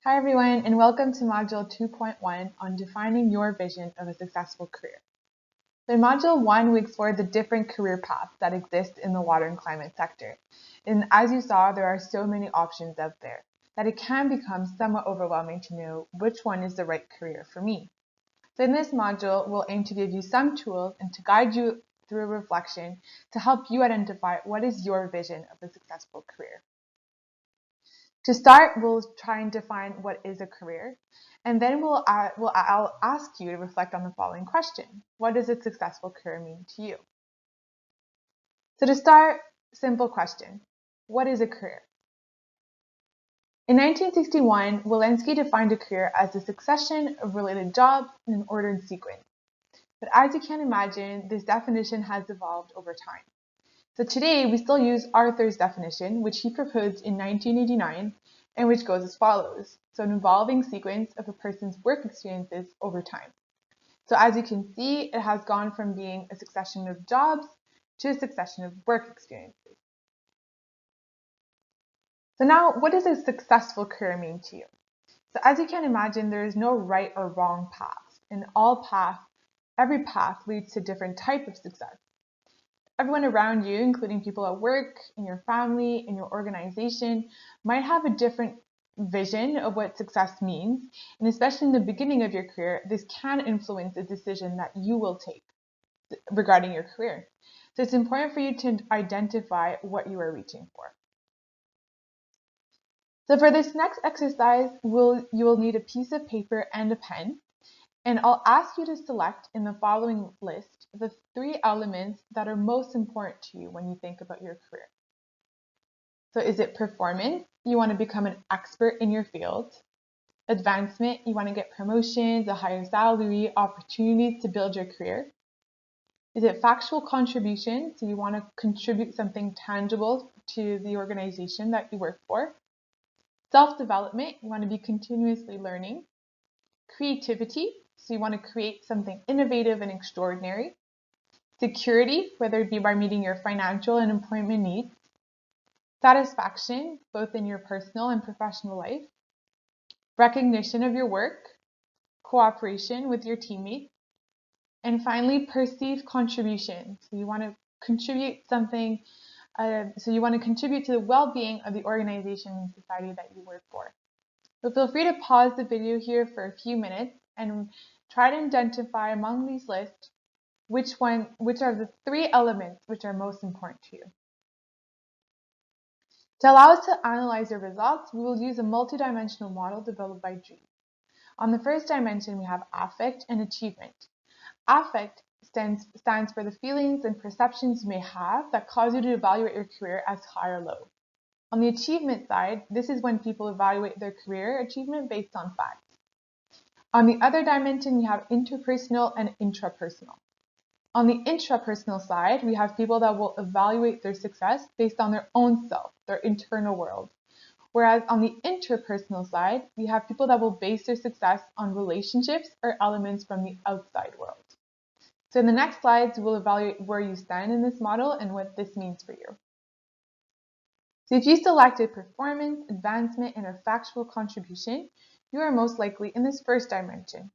Hi everyone, and welcome to Module 2.1 on defining your vision of a successful career. So in Module 1, we explored the different career paths that exist in the water and climate sector. And as you saw, there are so many options out there that it can become somewhat overwhelming to know which one is the right career for me. So in this module, we'll aim to give you some tools and to guide you through a reflection to help you identify what is your vision of a successful career. To start, we'll try and define what is a career, and then I'll ask you to reflect on the following question. What does a successful career mean to you? So to start, simple question. What is a career? In 1961, Walensky defined a career as a succession of related jobs in an ordered sequence. But as you can imagine, this definition has evolved over time. So today, we still use Arthur's definition, which he proposed in 1989, and which goes as follows. So an evolving sequence of a person's work experiences over time. So as you can see, it has gone from being a succession of jobs to a succession of work experiences. So now, what does a successful career mean to you? So as you can imagine, there is no right or wrong paths. In every path leads to different type of success. Everyone around you, including people at work, in your family, in your organization, might have a different vision of what success means. And especially in the beginning of your career, this can influence the decision that you will take regarding your career. So it's important for you to identify what you are reaching for. So for this next exercise, you will need a piece of paper and a pen. And I'll ask you to select in the following list the 3 elements that are most important to you when you think about your career. So is it performance? You want to become an expert in your field. Advancement, you want to get promotions, a higher salary, opportunities to build your career. Is it factual contribution? So you want to contribute something tangible to the organization that you work for. Self-development, you want to be continuously learning. Creativity, so you want to create something innovative and extraordinary. Security, whether it be by meeting your financial and employment needs. Satisfaction, both in your personal and professional life. Recognition of your work. Cooperation with your teammates. And finally, perceived contribution. So you want to contribute something, you want to contribute to the well-being of the organization and society that you work for. So feel free to pause the video here for a few minutes and try to identify among these lists which are the 3 elements which are most important to you. To allow us to analyze your results, we will use a multidimensional model developed by Dream. On the first dimension, we have affect and achievement. Affect stands for the feelings and perceptions you may have that cause you to evaluate your career as high or low. On the achievement side, this is when people evaluate their career achievement based on facts. On the other dimension, we have interpersonal and intrapersonal. On the intrapersonal side, we have people that will evaluate their success based on their own self, their internal world. Whereas on the interpersonal side, we have people that will base their success on relationships or elements from the outside world. So in the next slides, we'll evaluate where you stand in this model and what this means for you. So if you selected performance, advancement, and a factual contribution, you are most likely in this first dimension.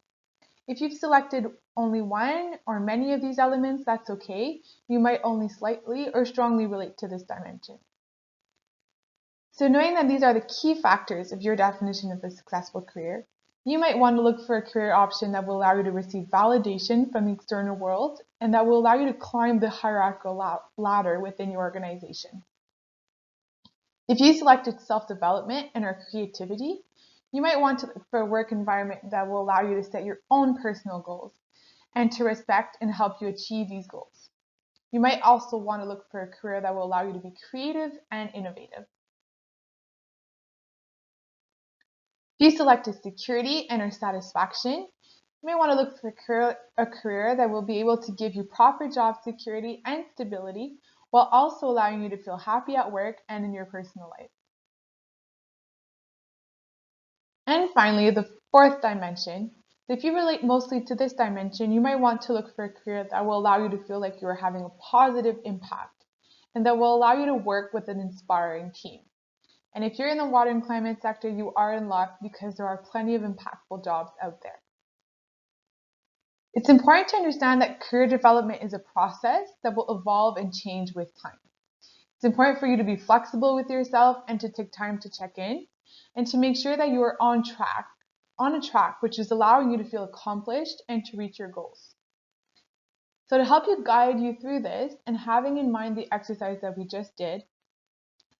If you've selected only one or many of these elements, that's okay. You might only slightly or strongly relate to this dimension. So knowing that these are the key factors of your definition of a successful career, you might want to look for a career option that will allow you to receive validation from the external world and that will allow you to climb the hierarchical ladder within your organization. If you selected self-development and or creativity, you might want to look for a work environment that will allow you to set your own personal goals and to respect and help you achieve these goals. You might also want to look for a career that will allow you to be creative and innovative. If you selected security and or satisfaction, you may want to look for a career that will be able to give you proper job security and stability while also allowing you to feel happy at work and in your personal life. And finally, the 4th dimension. If you relate mostly to this dimension, you might want to look for a career that will allow you to feel like you are having a positive impact and that will allow you to work with an inspiring team. And if you're in the water and climate sector, you are in luck because there are plenty of impactful jobs out there. It's important to understand that career development is a process that will evolve and change with time. It's important for you to be flexible with yourself and to take time to check in and to make sure that you are on a track which is allowing you to feel accomplished and to reach your goals. So to help you guide you through this and having in mind the exercise that we just did,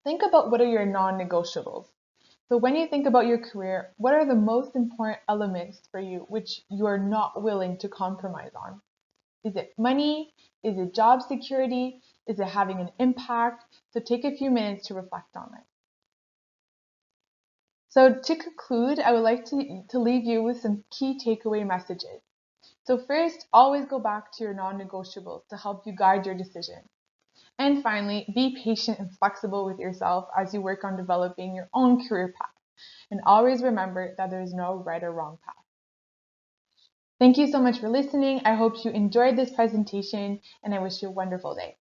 think about what are your non-negotiables. So when you think about your career, what are the most important elements for you which you are not willing to compromise on? Is it money? Is it job security? Is it having an impact? So take a few minutes to reflect on it. So to conclude, I would like to leave you with some key takeaway messages. So first, always go back to your non-negotiables to help you guide your decision. And finally, be patient and flexible with yourself as you work on developing your own career path. And always remember that there is no right or wrong path. Thank you so much for listening. I hope you enjoyed this presentation and I wish you a wonderful day.